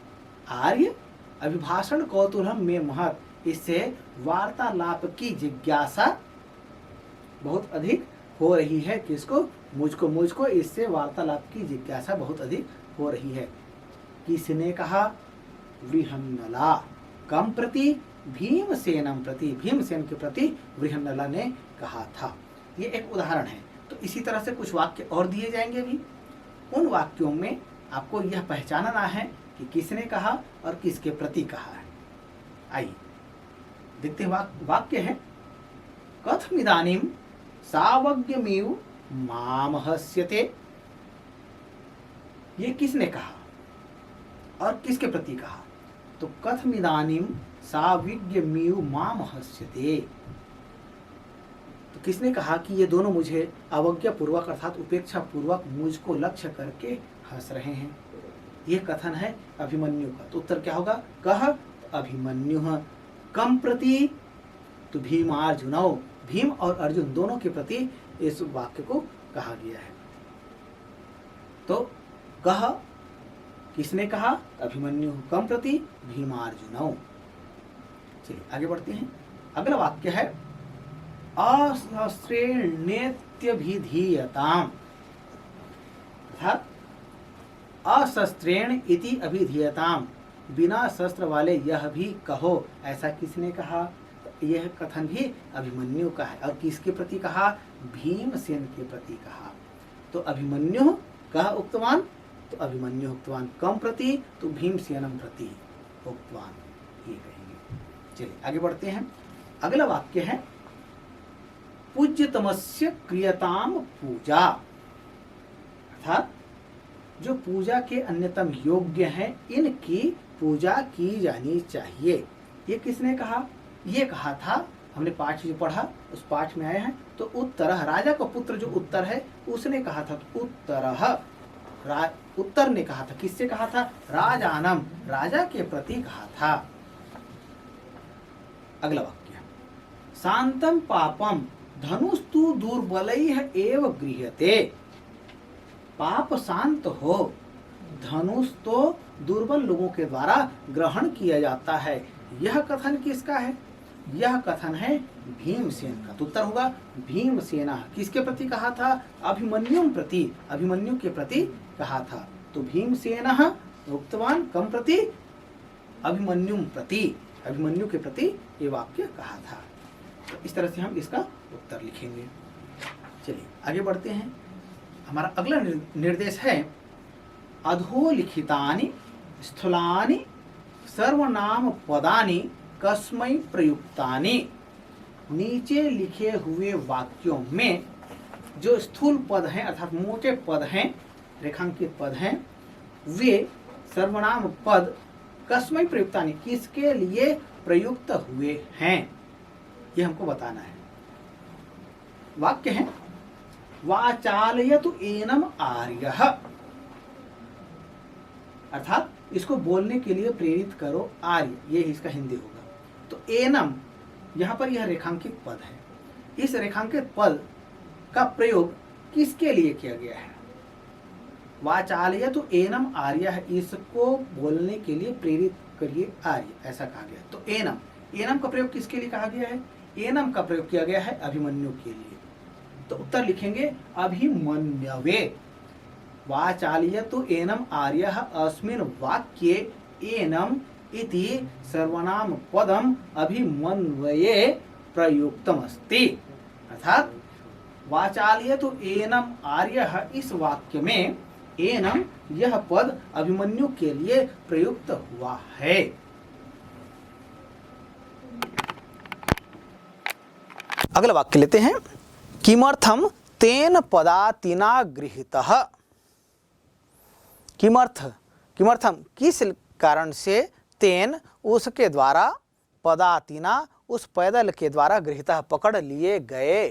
आर्य अभिभाषण कौतूहलम में महत, इससे वार्तालाप की जिज्ञासा बहुत अधिक हो रही है। किसको? मुझको इससे वार्तालाप की जिज्ञासा बहुत अधिक हो रही है। किसने कहा? वृहन्नला कम प्रति भीमसेनम प्रति, भीमसेन के प्रति वृहन्नला ने कहा था। ये एक उदाहरण है। तो इसी तरह से कुछ वाक्य और दिए जाएंगे भी। उन वाक्यों में आपको यह पहचानना है कि किसने कहा और किसके प्रति कहा है। आइए देखते हैं। वाक्य है कथमिदानीं सावज्ञमेव माम हस्यते, ये किसने कहा और किसके प्रति कहा? तो कथमिदानीं साविज्ञमेव माम हस्यते, तो किसने कहा कि ये दोनों मुझे अवज्ञा पूर्वक अर्थात उपेक्षा पूर्वक मुझको लक्ष्य करके हंस रहे हैं। ये कथन है अभिमन्यु का। तो उत्तर क्या होगा? कह अभिमन्यु कम प्रति, तो भीमार्जुनौ, भीम और अर्जुन दोनों के प्रति इस वाक्य को कहा गया है। तो कह किसने कहा? अभिमन्यु कम प्रति भीमार्जुनौ। चलिए आगे बढ़ते हैं। अगला वाक्य है अशस्त्रेण्येत्यभिधीयताम्, अर्थात अशस्त्रेण इति अभिधीयताम, बिना शस्त्र वाले यह भी कहो। ऐसा किसने कहा? यह कथन भी अभिमन्यु का है। और किसके प्रति कहा? भीमसेन के प्रति कहा। तो अभिमन्यु कह उक्तवान, तो अभिमन्यु उक्तवान कम प्रति, तो भीमसेनम प्रति उक्तवान, ये कहेंगे। चलिए आगे बढ़ते हैं। अगला वाक्य है पूज्यतमस्य क्रियताम पूजा, अर्थात जो पूजा के अन्यतम योग्य हैं इनकी पूजा की जानी चाहिए। ये किसने कहा? ये कहा था, हमने पाठ जो पढ़ा उस पाठ में आए हैं। तो उत्तरः, राजा का पुत्र जो उत्तर है उसने कहा था। तो उत्तरः, उत्तर ने कहा था। किससे कहा था? राजानम, राजा के प्रति कहा था। अगला वाक्य, शांतम पापम धनुस्तु दुर्बलैः एव गृह्यते। पाप शांत हो, धनुष तो दुर्बल लोगों के द्वारा ग्रहण किया जाता है। यह कथन किसका है? यह कथन है भीमसेन का। तो उत्तर होगा भीमसेना। किसके प्रति कहा था? अभिमन्यु प्रति, अभिमन्यु के प्रति कहा था। तो भीमसेन उक्तवान कम प्रति, अभिमन्यु प्रति, अभिमन्यु के प्रति ये वाक्य कहा था। तो इस तरह से हम इसका उत्तर लिखेंगे। चलिए आगे बढ़ते हैं। हमारा अगला निर्देश है अधोलिखितानि स्थूलानि सर्वनाम पदानि कस्मै प्रयुक्तानि। नीचे लिखे हुए वाक्यों में जो स्थूल पद हैं अर्थात मोटे पद हैं, रेखांकित पद हैं, वे सर्वनाम पद कस्मै प्रयुक्तानि, किसके लिए प्रयुक्त हुए हैं, ये हमको बताना है। वाक्य है वाचालयतु एनम आर्यः, अर्थात इसको बोलने के लिए प्रेरित करो आर्य, ये इसका हिंदी होगा। तो एनम, यहाँ पर यह रेखांकित पद है। इस रेखांकित पद का प्रयोग किसके लिए किया गया है? वाचालयतु एनम आर्यः, इसको बोलने के लिए प्रेरित करिए आर्य, ऐसा कहा गया। तो एनम, एनम का प्रयोग किसके लिए कहा गया है? एनम का प्रयोग किया गया है अभिमन्यु के लिए। तो उत्तर लिखेंगे अभिमन्यवे। वाचालयतु एनम आर्यः अस्मिन् वाक्ये एनम इति सर्वनाम पदम अभिमन्वये प्रयुक्तमस्ति, अर्थात वाचालयतु एनम आर्यः, इस वाक्य में एनम यह पद अभिमन्यु के लिए प्रयुक्त हुआ है। अगला वाक्य लेते हैं। किमर्थम तेन पदातिना गृहीतः। किमर्थम, किस कारण से, तेन उसके द्वारा, पदातिना उस पैदल के द्वारा, गृहीतः पकड़ लिए गए,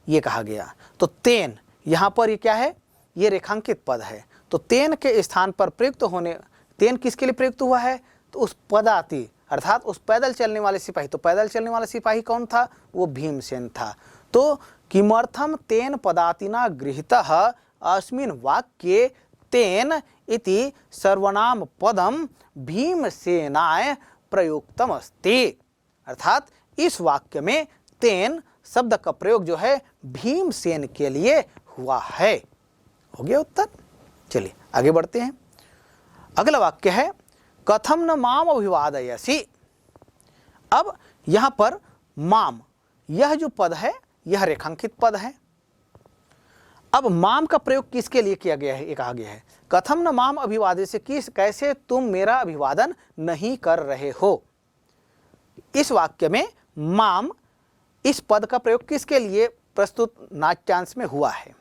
ये कहा गया। तो तेन यहाँ पर ये क्या है? ये रेखांकित पद है। तो तेन के स्थान पर प्रयुक्त होने, तेन किसके लिए प्रयुक्त हुआ है? तो उस पदाति अर्थात उस पैदल चलने वाले सिपाही। तो पैदल चलने वाला सिपाही कौन था? वो भीमसेन था। तो किमर्थम तेन पदातिना गृहीतः अस्मिन् वाक्ये तेन इति सर्वनाम पदम भीमसेनाय प्रयुक्तम अस्ति, अर्थात इस वाक्य में तेन शब्द का प्रयोग जो है भीमसेन के लिए हुआ है। हो गया उत्तर। चलिए आगे बढ़ते हैं। अगला वाक्य है कथम न माम अभिवादयसि। अब यहां पर माम, यह जो पद है यह रेखांकित पद है। अब माम का प्रयोग किसके लिए किया गया है? ये कहा गया है कथम न माम अभिवादयसि, किस, कैसे तुम मेरा अभिवादन नहीं कर रहे हो। इस वाक्य में माम, इस पद का प्रयोग किसके लिए प्रस्तुत नाट्यांश में हुआ है?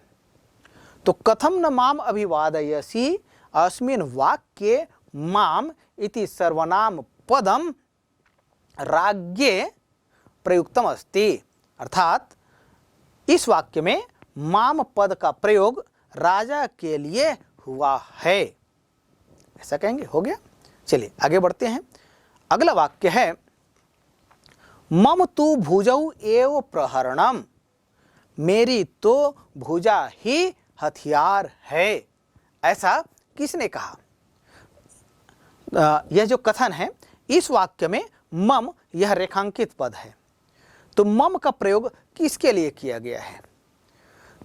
तो कथम न माम अभिवादयसि अस्मिन् वाक्ये माम इति सर्वनाम पदम राज्ञे प्रयुक्तम अस्ति, अर्थात इस वाक्य में माम पद का प्रयोग राजा के लिए हुआ है, ऐसा कहेंगे। हो गया। चलिए आगे बढ़ते हैं। अगला वाक्य है मम तु भुजौ एव प्रहरणम, मेरी तो भुजा ही हथियार है। ऐसा किसने कहा? यह जो कथन है इस वाक्य में मम, यह रेखांकित पद है। तो मम का प्रयोग किसके लिए किया गया है?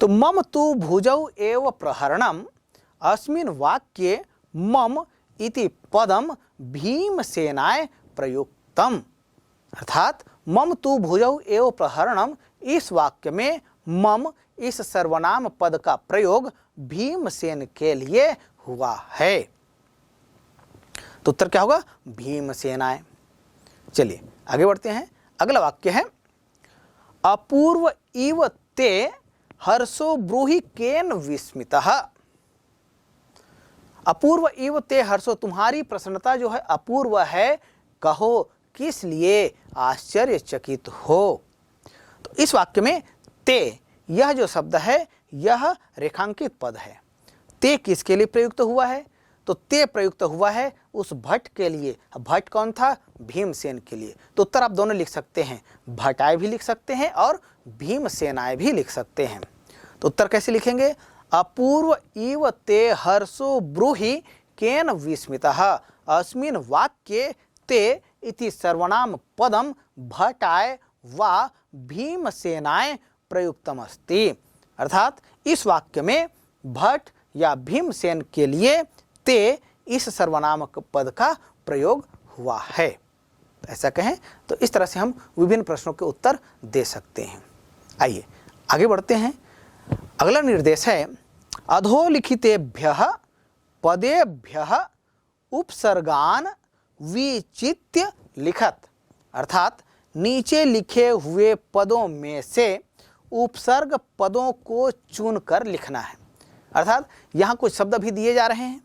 तो मम तु भुजौ एव प्रहरणम अस्मिन् वाक्ये मम इति पदम भीमसेनाय प्रयुक्तम। अर्थात मम तु भुजौ एव प्रहरणम, इस वाक्य में मम इस सर्वनाम पद का प्रयोग भीमसेन के लिए हुआ है। तो उत्तर क्या होगा? भीमसेनाय। चलिए आगे बढ़ते हैं। अगला वाक्य है अपूर्व इव ते हर्षो ब्रूहि केन विस्मितः। अपूर्व इव ते हर्षो, तुम्हारी प्रसन्नता जो है अपूर्व है, कहो किस लिए आश्चर्यचकित हो। तो इस वाक्य में ते, यह जो शब्द है यह रेखांकित पद है। ते किसके लिए प्रयुक्त हुआ है? तो ते प्रयुक्त हुआ है उस भट्ट के लिए। भट्ट कौन था? भीमसेन के लिए। तो उत्तर आप दोनों लिख सकते हैं, भट्टाय भी लिख सकते हैं और भीमसेनाय भी लिख सकते हैं। तो उत्तर कैसे लिखेंगे? अपूर्व इव ते हर्षो ब्रूहि केन विस्मितः, अस्मिन् वाक्ये ते इति सर्वनाम पदम भट्टाय वा भीमसेनाय प्रयुक्तमस्ति। अर्थात इस वाक्य में भट्ट या भीमसेन के लिए ते इस सर्वनामक पद का प्रयोग हुआ है। ऐसा कहें तो इस तरह से हम विभिन्न प्रश्नों के उत्तर दे सकते हैं। आइए आगे बढ़ते हैं। अगला निर्देश है अधोलिखितेभ्यः पदेभ्यः उपसर्गान विचित्य लिखत। अर्थात नीचे लिखे हुए पदों में से उपसर्ग पदों को चुनकर लिखना है। अर्थात यहाँ कुछ शब्द भी दिए जा रहे हैं,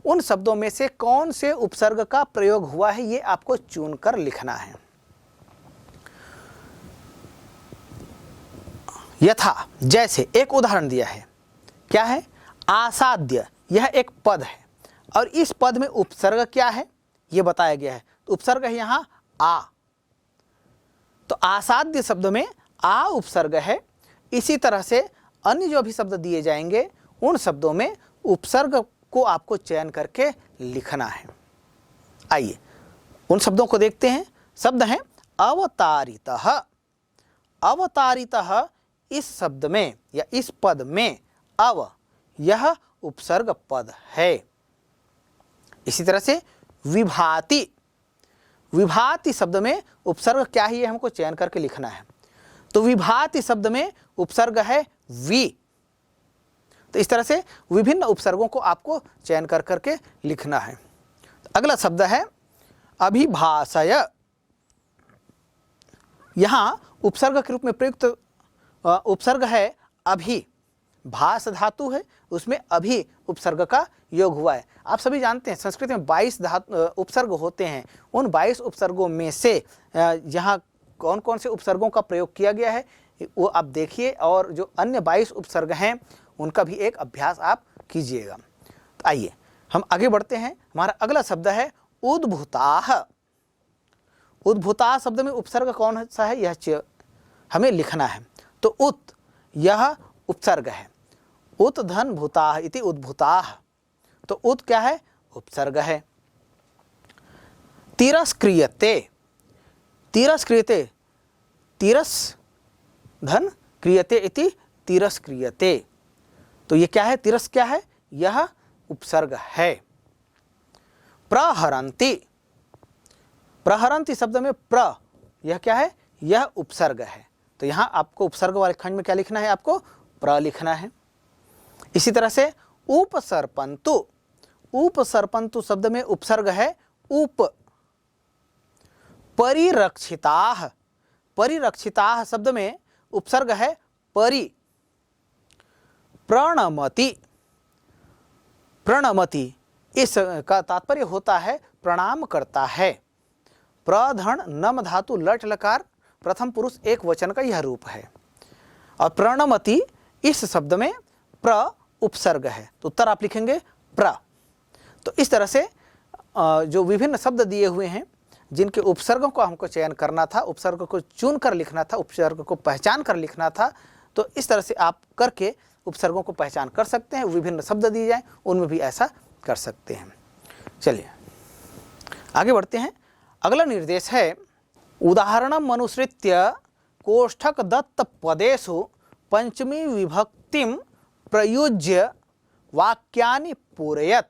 उन शब्दों में से कौन से उपसर्ग का प्रयोग हुआ है ये आपको चुनकर लिखना है। यथा, जैसे एक उदाहरण दिया है, क्या है? आसाद्य, यह एक पद है और इस पद में उपसर्ग क्या है ये बताया गया है। तो उपसर्ग है यहाँ आ, तो आसाद्य शब्द में आ उपसर्ग है। इसी तरह से अन्य जो भी शब्द दिए जाएंगे उन शब्दों में उपसर्ग को आपको चयन करके लिखना है। आइए उन शब्दों को देखते हैं। शब्द हैं अवतारितः। अवतारितः, इस शब्द में या इस पद में अव, यह उपसर्ग पद है। इसी तरह से विभाति, विभाति शब्द में उपसर्ग क्या है ये हमको चयन करके लिखना है। तो विभाति शब्द में उपसर्ग है वि। तो इस तरह से विभिन्न उपसर्गों को आपको चयन कर करके लिखना है। अगला शब्द है अभिभाषय। यहाँ उपसर्ग के रूप में प्रयुक्त उपसर्ग है अभि। भास धातु है, उसमें अभि उपसर्ग का योग हुआ है। आप सभी जानते हैं संस्कृत में 22 उपसर्ग होते हैं। उन 22 उपसर्गों में से यहाँ कौन कौन से उपसर्गों का प्रयोग किया गया है वो आप देखिए, और जो अन्य 22 उपसर्ग हैं उनका भी एक अभ्यास आप कीजिएगा। तो आइए हम आगे बढ़ते हैं। हमारा अगला शब्द है उद्भूताः। उद्भूताः शब्द में उपसर्ग कौन सा है यह हमें लिखना है। तो उत, यह उपसर्ग है। उत धन भूताः इति उद्भूताः। तो उत क्या है? उपसर्ग है। तिरस्क्रियते, तिरस्क्रियते, तिरस धन क्रियते इति तिरस्क्रियते। तो ये क्या है? तिरस क्या है? यह उपसर्ग है। प्रहरन्ति, प्रहरन्ति शब्द में प्र, यह क्या है? यह उपसर्ग है। तो यहाँ आपको उपसर्ग वाले खंड में क्या लिखना है? आपको प्र लिखना है। इसी तरह से उपसर्पन्तु, उपसर्पन्तु शब्द में उपसर्ग है उप। परिरक्षिताः, परिरक्षिताः शब्द में उपसर्ग है परि। प्रणमति, प्रणमति इस का तात्पर्य होता है प्रणाम करता है। प्रधन नम धातु लट लकार प्रथम पुरुष एक वचन का यह रूप है। और प्रणमति इस शब्द में प्र उपसर्ग है। तो उत्तर आप लिखेंगे प्र। तो इस तरह से जो विभिन्न शब्द दिए हुए हैं जिनके उपसर्गों को हमको चयन करना था, उपसर्ग को चुन कर लिखना था, उपसर्ग को पहचान कर लिखना था, तो इस तरह से आप करके उपसर्गों को पहचान कर सकते हैं। विभिन्न शब्द दिए जाएं उनमें भी ऐसा कर सकते हैं। चलिए आगे बढ़ते हैं। अगला निर्देश है उदाहरणम अनुसृत्य कोष्ठक दत्त पदेषु पंचमी विभक्तिम प्रयुज्य वाक्यानि पूरयत।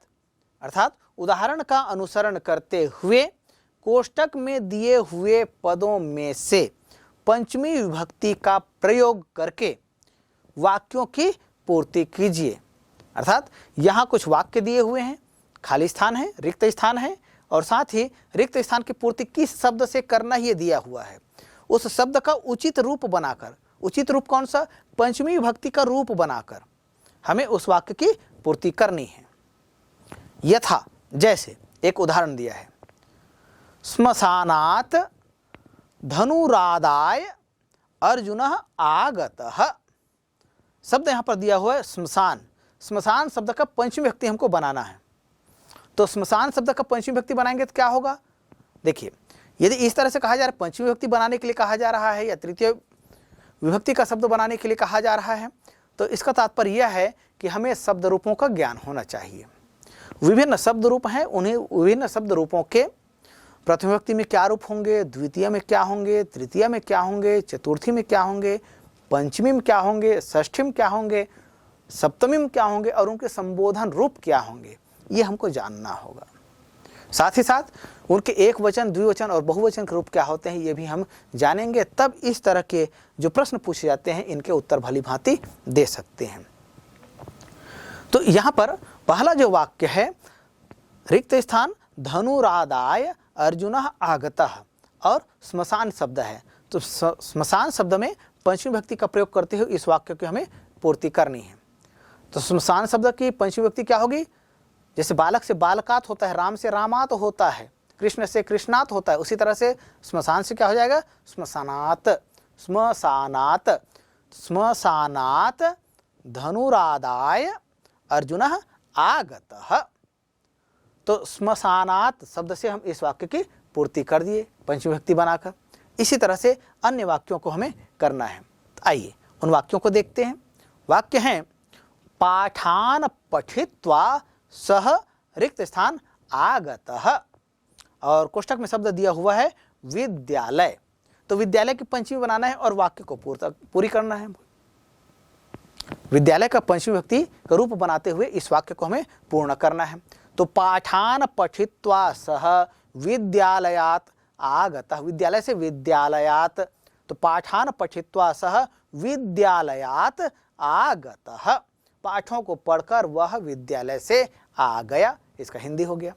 अर्थात उदाहरण का अनुसरण करते हुए कोष्टक में दिए हुए पदों में से पंचमी विभक्ति का प्रयोग करके वाक्यों की पूर्ति कीजिए। अर्थात यहाँ कुछ वाक्य दिए हुए हैं, खाली स्थान है, रिक्त स्थान है, और साथ ही रिक्त स्थान की पूर्ति किस शब्द से करना ये दिया हुआ है। उस शब्द का उचित रूप बनाकर, उचित रूप कौन सा? पंचमी विभक्ति का रूप बनाकर हमें उस वाक्य की पूर्ति करनी है। यथा, जैसे एक उदाहरण दिया है, श्मशानात् धनुरादाय अर्जुनः आगतः। शब्द यहाँ पर दिया हुआ है श्मशान। श्मशान शब्द का पंचमी विभक्ति हमको बनाना है। तो श्मशान शब्द का पंचमी विभक्ति बनाएंगे तो क्या होगा? देखिए, यदि इस तरह से कहा जा रहा है, पंचमी विभक्ति बनाने के लिए कहा जा रहा है या तृतीय विभक्ति का शब्द बनाने के लिए कहा जा रहा है, तो इसका तात्पर्य यह है कि हमें शब्द रूपों का ज्ञान होना चाहिए। विभिन्न शब्द रूप हैं, उन्हें विभिन्न शब्द रूपों के प्रथम विभक्ति में क्या रूप होंगे, द्वितीय में क्या होंगे, तृतीय में क्या होंगे, चतुर्थी में क्या होंगे, पंचमी में क्या होंगे, षष्ठी में क्या होंगे, सप्तमी में क्या होंगे, और उनके संबोधन रूप क्या होंगे, ये हमको जानना होगा। साथ ही साथ उनके एक वचन, द्विवचन और बहुवचन के रूप क्या होते हैं, ये भी हम जानेंगे। तब इस तरह के जो प्रश्न पूछे जाते हैं, इनके उत्तर भली भांति दे सकते हैं। तो यहाँ पर पहला जो वाक्य है, रिक्त स्थान धनुरादाय अर्जुनः आगतः, और श्मशान शब्द है। तो श्मशान शब्द में पंचमी विभक्ति का प्रयोग करते हुए इस वाक्य की हमें पूर्ति करनी है। तो श्मशान शब्द की पंचमी विभक्ति क्या होगी? जैसे बालक से बालकात होता है, राम से रामात होता है, कृष्ण से कृष्णात होता है, उसी तरह से श्मशान से क्या हो जाएगा? श्मशानात। श्मशानात, श्मशानात धनुरादाय अर्जुनः आगतः। तो श्मशानात शब्द से हम इस वाक्य की पूर्ति कर दिए पंचमी विभक्ति बनाकर। इसी तरह से अन्य वाक्यों को हमें करना है। आइए उन वाक्यों को देखते हैं। वाक्य हैं, पाठान पठित्वा सह रिक्त स्थान आगतः, और कोष्टक में शब्द दिया हुआ है विद्यालय। तो विद्यालय की पंचमी बनाना है और वाक्य को पूरी करना है। विद्यालय का पंचमी विभक्ति का रूप बनाते हुए इस वाक्य को हमें पूर्ण करना है। तो पाठान पठित्वा सह विद्यालयात् आगतः, विद्यालय से विद्यालयात्, तो पाठान पठित्वा सह विद्यालयात् आगतः, पाठों को पढ़कर वह विद्यालय से आ गया। इसका हिंदी हो गया।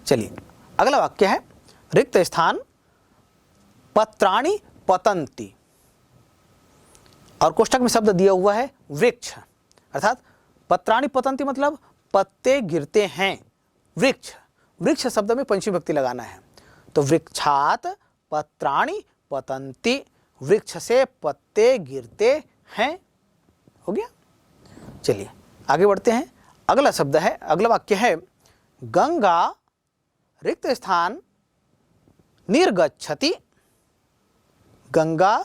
चलिए अगला वाक्य है, रिक्त स्थान पत्राणि पतन्ति, और कोष्टक में शब्द दिया हुआ है वृक्ष। अर्थात पत्राणि पतन्ति मतलब पत्ते गिरते हैं। वृक्ष, वृक्ष शब्द में पंचमी विभक्ति लगाना है। तो वृक्षात पत्राणि पतन्ति, वृक्ष से पत्ते गिरते हैं। हो गया। चलिए आगे बढ़ते हैं। अगला शब्द है, अगला वाक्य है, गंगा रिक्त स्थान निर्गच्छति, गंगा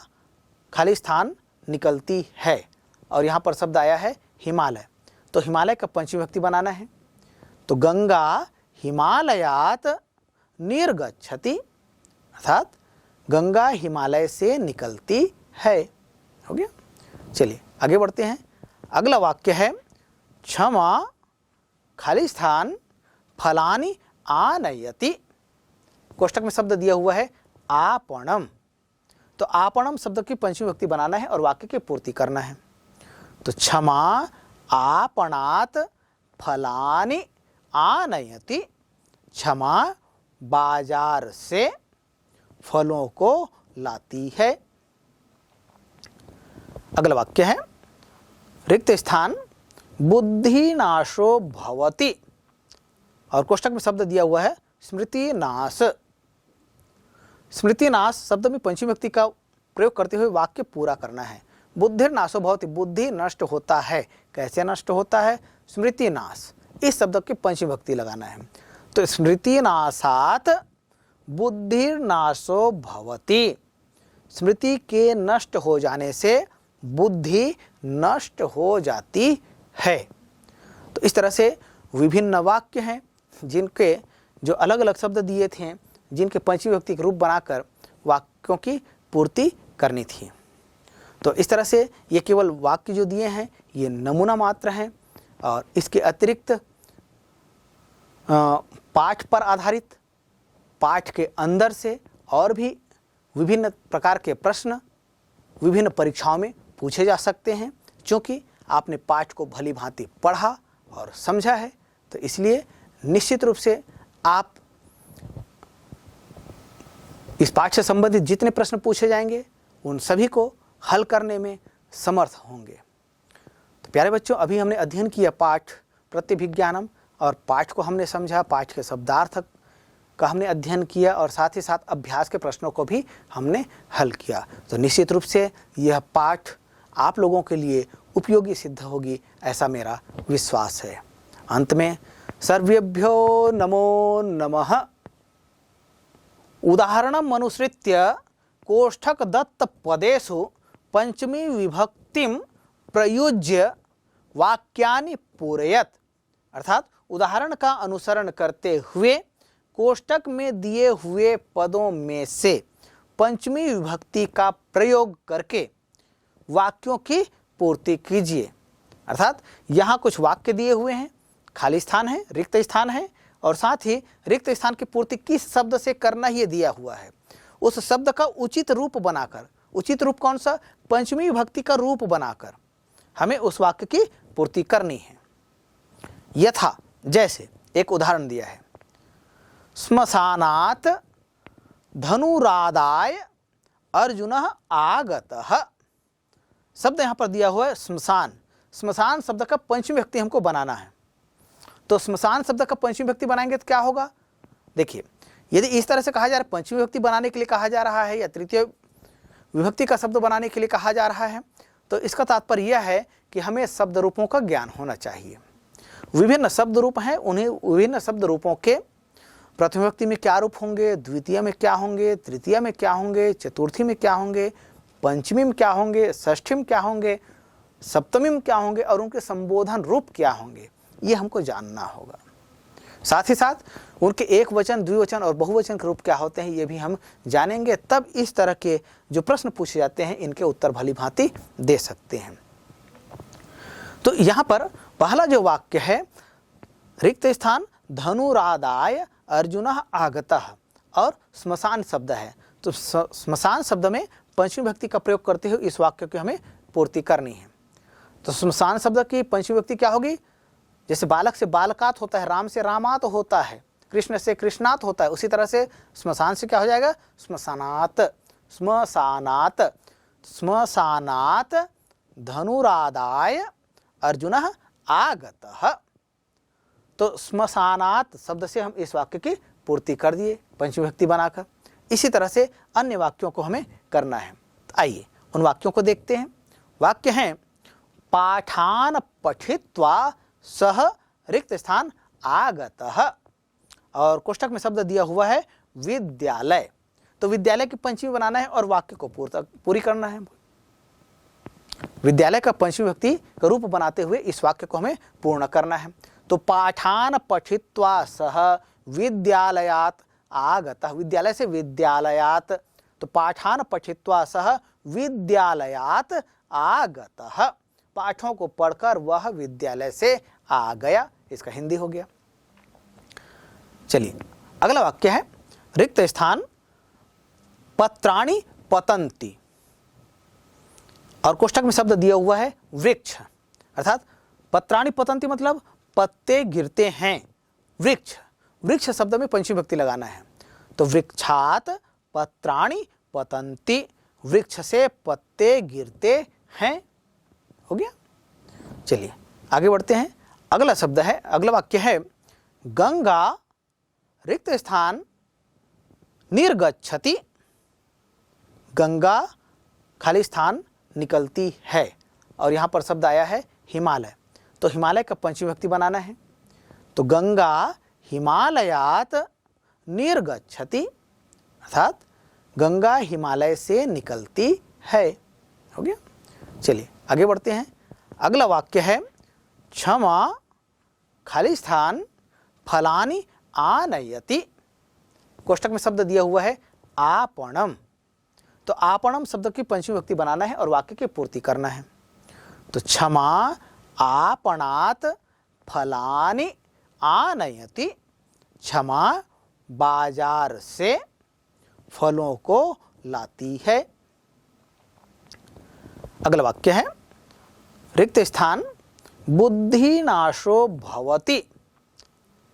खाली स्थान निकलती है, और यहाँ पर शब्द आया है हिमालय। तो हिमालय का पंचमी विभक्ति बनाना है। तो गंगा हिमालयात निर्गच्छति, अर्थात गंगा हिमालय से निकलती है। हो गया। चलिए आगे बढ़ते हैं। अगला वाक्य है, क्षमा खाली स्थान फलानि आनयति, कोष्टक में शब्द दिया हुआ है आपणम। तो आपणम शब्द की पंचमी विभक्ति बनाना है और वाक्य की पूर्ति करना है। तो क्षमा आपणात फलानि आनयति, क्षमा बाजार से फलों को लाती है। अगला वाक्य है, रिक्त स्थान बुद्धिनाशो भवति, और कोष्टक में शब्द दिया हुआ है स्मृति नाश। स्मृति नाश शब्द में पंचमी विभक्ति का प्रयोग करते हुए वाक्य पूरा करना है। बुद्धिर्नाशो भवति, बुद्धि नष्ट होता है। कैसे नष्ट होता है? स्मृति नाश, इस शब्द की पंचमी विभक्ति लगाना है। तो स्मृति नाशात बुद्धिर्नाशो भवति, स्मृति के नष्ट हो जाने से बुद्धि नष्ट हो जाती है। तो इस तरह से विभिन्न वाक्य हैं जिनके जो अलग अलग शब्द दिए थे, जिनके पंचमी विभक्ति के रूप बनाकर वाक्यों की पूर्ति करनी थी। तो इस तरह से ये केवल वाक्य जो दिए हैं ये नमूना मात्र हैं, और इसके अतिरिक्त पाठ पर आधारित, पाठ के अंदर से और भी विभिन्न प्रकार के प्रश्न विभिन्न परीक्षाओं में पूछे जा सकते हैं। क्योंकि आपने पाठ को भली भांति पढ़ा और समझा है, तो इसलिए निश्चित रूप से आप इस पाठ से संबंधित जितने प्रश्न पूछे जाएंगे उन सभी को हल करने में समर्थ होंगे। तो प्यारे बच्चों, अभी हमने अध्ययन किया पाठ प्रत्यभिज्ञानम, और पाठ को हमने समझा, पाठ के शब्दार्थ का हमने अध्ययन किया और साथ ही साथ अभ्यास के प्रश्नों को भी हमने हल किया। तो निश्चित रूप से यह पाठ आप लोगों के लिए उपयोगी सिद्ध होगी, ऐसा मेरा विश्वास है। अंत में सर्वेभ्यो नमो नमः। उदाहरणम् अनुसृत्य कोष्ठक दत्त पदेषु पंचमी विभक्तिम प्रयुज्य वाक्यानि पूरयत। अर्थात उदाहरण का अनुसरण करते हुए कोष्ठक में दिए हुए पदों में से पंचमी विभक्ति का प्रयोग करके वाक्यों की पूर्ति कीजिए। अर्थात यहाँ कुछ वाक्य दिए हुए हैं, खाली स्थान है, रिक्त स्थान है, और साथ ही रिक्त स्थान की पूर्ति किस शब्द से करना ये दिया हुआ है। उस शब्द का उचित रूप बनाकर, उचित रूप कौन सा? पंचमी विभक्ति का रूप बनाकर हमें उस वाक्य की पूर्ति करनी है। यथा, जैसे एक उदाहरण दिया है, श्मशानात् धनुरादाय अर्जुनः आगतः। शब्द यहाँ पर दिया हुआ है श्मशान। श्मशान शब्द का पंचमी विभक्ति हमको बनाना है। तो श्मशान शब्द का पंचमी विभक्ति बनाएंगे तो क्या होगा? देखिए, यदि इस तरह से कहा जा रहा है, पंचमी विभक्ति बनाने के लिए कहा जा रहा है या तृतीय विभक्ति का शब्द बनाने के लिए कहा जा रहा है, तो इसका तात्पर्य यह है कि हमें शब्द रूपों का ज्ञान होना चाहिए। विभिन्न शब्द रूप हैं, उन्हें विभिन्न शब्द रूपों के प्रथम विभक्ति में क्या रूप होंगे, द्वितीय में क्या होंगे, तृतीय में क्या होंगे, चतुर्थी में क्या होंगे, पंचमी में क्या होंगे, षष्ठी में क्या होंगे, सप्तमी में क्या होंगे, और उनके संबोधन रूप क्या होंगे, ये हमको जानना होगा। साथ ही साथ उनके एक वचन, द्विवचन और बहुवचन के रूप क्या होते हैं, ये भी हम जानेंगे। तब इस तरह के जो प्रश्न पूछे जाते हैं, इनके उत्तर भली भांति दे सकते हैं। तो यहाँ पर पहला जो वाक्य है, रिक्त स्थान धनुरादाय अर्जुनः आगतः, और श्मशान शब्द है। तो श्मशान शब्द में पंचमी विभक्ति का प्रयोग करते हुए इस वाक्य की हमें पूर्ति करनी है। तो श्मशान शब्द की पंचमी विभक्ति क्या होगी? जैसे बालक से बालकात होता है, राम से रामात होता है, कृष्ण से कृष्णात होता है, उसी तरह से श्मशान से क्या हो जाएगा? श्मशानात। श्मशानात, श्मशानात धनुरादाय अर्जुनः आगतः। तो श्मशानात शब्द से हम इस वाक्य की पूर्ति कर दिए पंचमी विभक्ति बनाकर। इसी तरह से अन्य वाक्यों को हमें करना है। आइए उन वाक्यों को देखते हैं। वाक्य हैं, पाठान पठित्वा सह रिक्त स्थान आगतः, और कोष्ठक में शब्द दिया हुआ है विद्यालय। तो विद्यालय की पंचमी बनाना है और वाक्य को पूरी करना है। विद्यालय का पंचमी विभक्ति का रूप बनाते हुए इस वाक्य को हमें पूर्ण करना है। तो पाठान पठित्वा सह विद्यालयात आगतः, विद्यालय से विद्यालयात, तो पाठान पठित्वा सह विद्यालयात आगतः, पाठों को पढ़कर वह विद्यालय से आ गया। इसका हिंदी हो गया। चलिए अगला वाक्य है, रिक्त स्थान पत्राणि पतन्ति, और कोष्ठक में शब्द दिया हुआ है वृक्ष। अर्थात पत्राणि पतन्ति मतलब पत्ते गिरते हैं। वृक्ष, वृक्ष शब्द में पंचमी विभक्ति लगाना है। तो वृक्षात पत्राणि पतन्ति, वृक्ष से पत्ते गिरते हैं। हो गया। चलिए आगे बढ़ते हैं। अगला शब्द है, अगला वाक्य है, गंगा रिक्त स्थान निर्गच्छति, गंगा खाली स्थान निकलती है, और यहाँ पर शब्द आया है हिमालय। तो हिमालय का पंचमी विभक्ति बनाना है। तो गंगा हिमालयात निर्गच्छति, अर्थात गंगा हिमालय से निकलती है। हो गया। चलिए आगे बढ़ते हैं। अगला वाक्य है, क्षमा खाली स्थान फलानि आनयति, कोष्ठक में शब्द दिया हुआ है आपणम। तो आपणम शब्द की पंचमी विभक्ति बनाना है और वाक्य की पूर्ति करना है। तो क्षमा आपणात फलानि आनयति, क्षमा बाजार से फलों को लाती है। अगला वाक्य है रिक्त स्थान बुद्धि नाशो भवति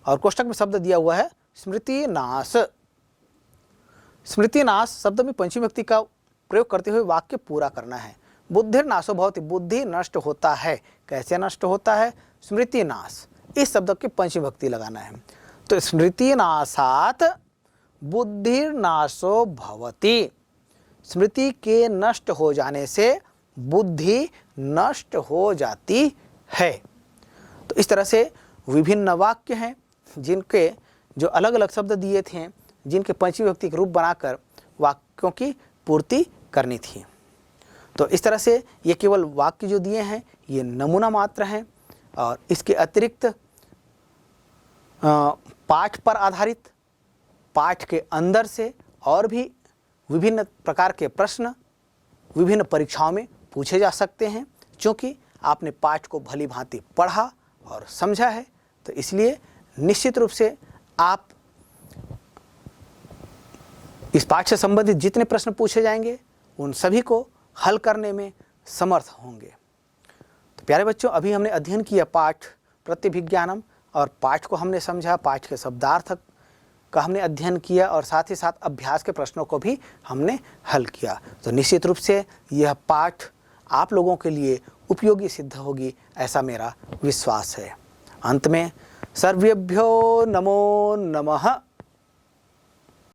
और कोष्टक में शब्द दिया हुआ है स्मृति नाश। स्मृति नाश शब्द में पंचमी विभक्ति का प्रयोग करते हुए वाक्य पूरा करना है। बुद्धि नाशो भवति, बुद्धि नष्ट होता है। कैसे नष्ट होता है? स्मृति नाश, इस शब्द की पंचमी विभक्ति लगाना है। तो स्मृति नाशात बुद्धि नाशो भवति, स्मृति के नष्ट हो जाने से बुद्धि नष्ट हो जाती है। तो इस तरह से विभिन्न वाक्य हैं जिनके जो अलग अलग शब्द दिए थे, जिनके पंचमी विभक्ति के रूप बनाकर वाक्यों की पूर्ति करनी थी। तो इस तरह से ये केवल वाक्य जो दिए हैं ये नमूना मात्र हैं और इसके अतिरिक्त पाठ पर आधारित, पाठ के अंदर से और भी विभिन्न प्रकार के प्रश्न विभिन्न परीक्षाओं में पूछे जा सकते हैं। क्योंकि आपने पाठ को भली भांति पढ़ा और समझा है, तो इसलिए निश्चित रूप से आप इस पाठ से संबंधित जितने प्रश्न पूछे जाएंगे उन सभी को हल करने में समर्थ होंगे। तो प्यारे बच्चों, अभी हमने अध्ययन किया पाठ प्रत्यभिज्ञानम और पाठ को हमने समझा, पाठ के शब्दार्थ का हमने अध्ययन किया और साथ ही साथ अभ्यास के प्रश्नों को भी हमने हल किया। तो निश्चित रूप से यह पाठ आप लोगों के लिए उपयोगी सिद्ध होगी, ऐसा मेरा विश्वास है। अंत में सर्वेभ्यो नमो नमः।